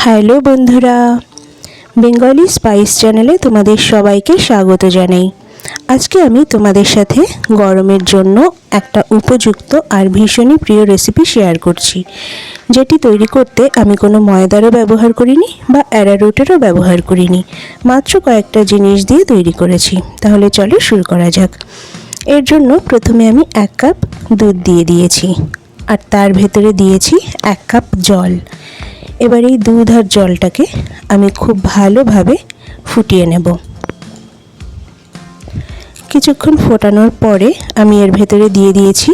Hello বন্ধুরা, Bengali spice চ্যানেলে তোমাদের সবাইকে স্বাগত জানাই। আজকে আমি তোমাদের সাথে গরমের জন্য একটা উপযুক্ত আর ভীষণই প্রিয় রেসিপি শেয়ার করছি, যেটি তৈরি করতে আমি কোনো ময়দারও ব্যবহার করিনি বা অ্যারারুটেরও ব্যবহার করিনি, মাত্র কয়েকটা জিনিস দিয়ে তৈরি করেছি। তাহলে চলো শুরু করা যাক। এর জন্য প্রথমে আমি 1 কাপ দুধ দিয়ে দিয়েছি আর তার ভেতরে দিয়েছি 1 কাপ জল। এবার এই দুধ আর জলটাকে আমি খুব ভালোভাবে ফুটিয়ে নেব। কিছুক্ষণ ফোটানোর পরে আমি এর ভেতরে দিয়ে দিয়েছি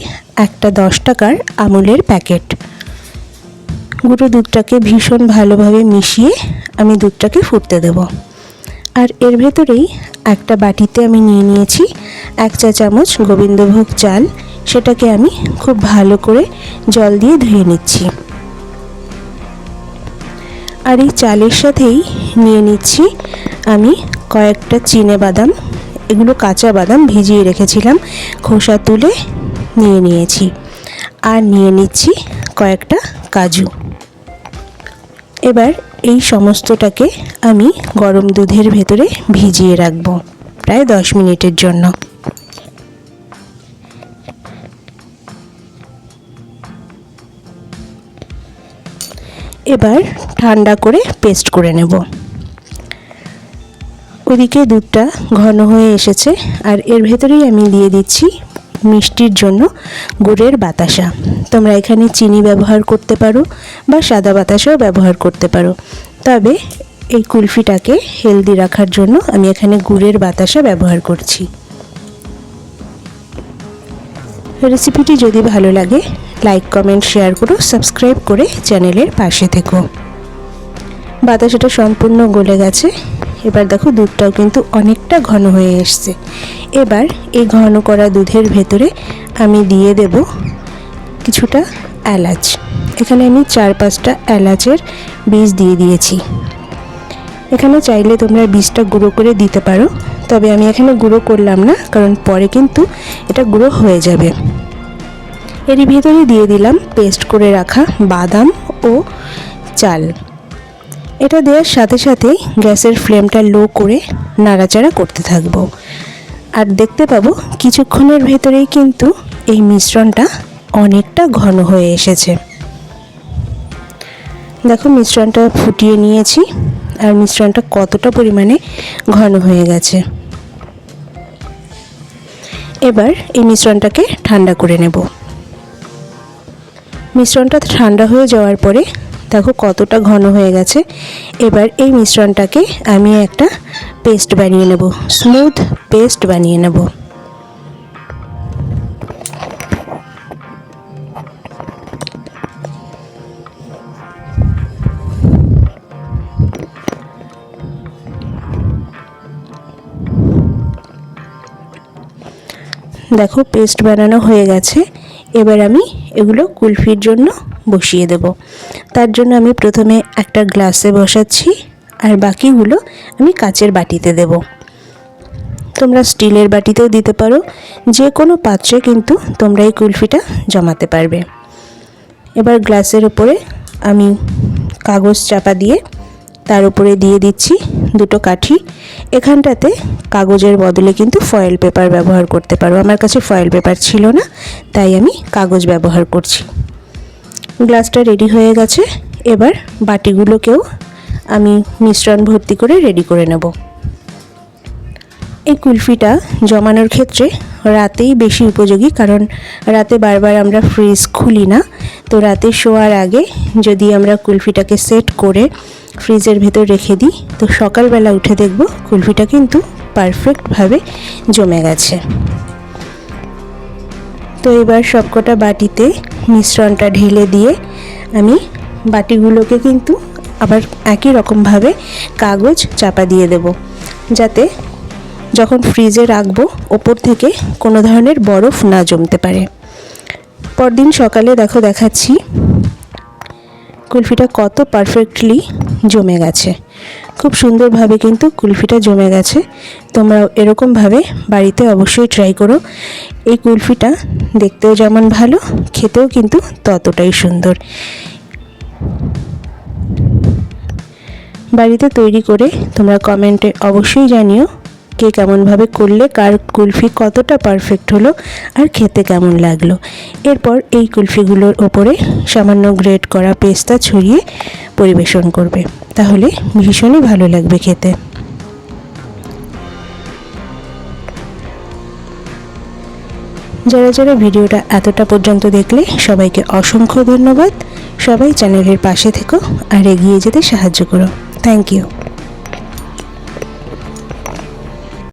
একটা 10 টাকার আমুলের প্যাকেট। গুঁড়ো দুধটাকে ভীষণ ভালোভাবে মিশিয়ে আমি দুধটাকে ফুটতে দেব। আর এর ভেতরেই একটা বাটিতে আমি নিয়ে নিয়েছি 1 চা চামচ গোবিন্দভোগ চাল। সেটাকে আমি খুব ভালো করে জল দিয়ে ধুয়ে নিচ্ছি। আর এই চালের সাথেই নিয়ে নিচ্ছি আমি কয়েকটা চিনে বাদাম। এগুলো কাঁচা বাদাম, ভিজিয়ে রেখেছিলাম, খোসা তুলে নিয়ে নিয়েছি। আর নিয়ে নিচ্ছি কয়েকটা কাজু। এবার এই সমস্তটাকে আমি গরম দুধের ভেতরে ভিজিয়ে রাখব প্রায় 10 মিনিটের জন্য। এবার ঠান্ডা করে পেস্ট করে নেব। ওদিকে দুধটা ঘন হয়ে এসেছে আর এর ভেতরেই আমি দিয়ে দিচ্ছি মিষ্টির জন্য গুড়ের বাতাসা। তোমরা এখানে চিনি ব্যবহার করতে পারো বা সাদা বাতাসাও ব্যবহার করতে পারো, তবে এই কুলফিটাকে হেলদি রাখার জন্য আমি এখানে গুড়ের বাতাসা ব্যবহার করছি। রেসিপিটি যদি ভালো লাগে লাইক, কমেন্ট, শেয়ার করো, সাবস্ক্রাইব করে চ্যানেলের পাশে থেকো। বাতাসাটা সম্পূর্ণ গলে গেছে। এবার দেখো দুধটাও কিন্তু অনেকটা ঘন হয়ে এসছে। এবার এই ঘন করা দুধের ভেতরে আমি দিয়ে দেব কিছুটা এলাচ। এখানে আমি 4-5টা এলাচের বীজ দিয়ে দিয়েছি। এখানে চাইলে তোমরা বীজটা গুঁড়ো করে দিতে পারো, তবে আমি এখানে গুঁড়ো করলাম না, কারণ পরে কিন্তু এটা গুঁড়ো হয়ে যাবে। এরই ভেতরে দিয়ে দিলাম পেস্ট করে রাখা বাদাম ও চাল। এটা দেওয়ার সাথে সাথেই গ্যাসের ফ্লেমটা লো করে নাড়াচাড়া করতে থাকবো। আর দেখতে পাবো কিছুক্ষণের ভেতরেই কিন্তু এই মিশ্রণটা অনেকটা ঘন হয়ে এসেছে। দেখো মিশ্রণটা ফুটিয়ে নিয়েছি আর মিশ্রণটা কতটা পরিমাণে ঘন হয়ে গেছে। এবার এই মিশ্রণটাকে ঠান্ডা করে নেব। মিশ্রণটা ঠান্ডা হয়ে যাওয়ার পরে দেখো কতটা ঘন হয়ে গেছে। এবার এই মিশ্রণটাকে আমি একটা পেস্ট বানিয়ে নেব, স্মুথ পেস্ট বানিয়ে নেব। দেখো পেস্ট বানানো হয়ে গেছে। এবার আমি এগুলো কুলফির জন্য বসিয়ে দেব। তার জন্য আমি প্রথমে একটা গ্লাসে বসাচ্ছি আর বাকিগুলো আমি কাচের বাটিতে দেব। তোমরা স্টিলের বাটিতেও দিতে পারো, যে কোনো পাত্রে কিন্তু তোমরা এই কুলফিটা জমাতে পারবে। এবার গ্লাসের উপরে আমি কাগজ চাপা দিয়ে তার উপরে দিয়ে দিচ্ছি 2টো কাঠি। এখানটাতে কাগজের বদলে কিন্তু ফয়েল পেপার ব্যবহার করতে পারো। আমার কাছে ফয়েল পেপার ছিল না, তাই আমি কাগজ ব্যবহার করছি। গ্লাসটা রেডি হয়ে গেছে। এবার বাটিগুলোকেও আমি মিশ্রণ ভর্তি করে রেডি করে নেব। এই কুলফিটা জমানোর ক্ষেত্রে রাতেই বেশি উপযোগী, কারণ রাতে বারবার আমরা ফ্রিজ খুলি না। তো রাতে শোয়ার আগে যদি আমরা কুলফিটাকে সেট করে ফ্রিজের ভেতর রেখে দিই, তো সকালবেলা উঠে দেখব কুলফিটা কিন্তু পারফেক্টভাবে জমে গেছে। তো এবার সবকটা বাটিতে মিশ্রণটা ঢেলে দিয়ে আমি বাটিগুলোকে কিন্তু আবার একই রকমভাবে কাগজ চাপা দিয়ে দেব, যাতে যখন ফ্রিজে রাখবো ওপর থেকে কোনো ধরনের বরফ না জমতে পারে। পরদিন সকালে দেখো দেখাচ্ছি কুলফিটা কত পারফেক্টলি জমে গেছে। খুব সুন্দরভাবে কিন্তু কুলফিটা জমে গেছে। তোমরা এরকমভাবে বাড়িতে অবশ্যই ট্রাই করো। এই কুলফিটা দেখতেও যেমন ভালো, খেতেও কিন্তু ততটাই সুন্দর। বাড়িতে তৈরি করে তোমরা কমেন্টে অবশ্যই জানিও কে কেমনভাবে করলে, কার কুলফি কতটা পারফেক্ট হলো আর খেতে কেমন লাগলো। এরপর এই কুলফিগুলোর ওপরে সামান্য গ্রেট করা পেস্তা ছড়িয়ে পরিবেশন করবে, তাহলে ভীষণই ভালো লাগবে খেতে। যারা যারা ভিডিওটা এতটা পর্যন্ত দেখলে সবাইকে অসংখ্য ধন্যবাদ। সবাই চ্যানেলের পাশে থেকো আর এগিয়ে যেতে সাহায্য করো। Thank you.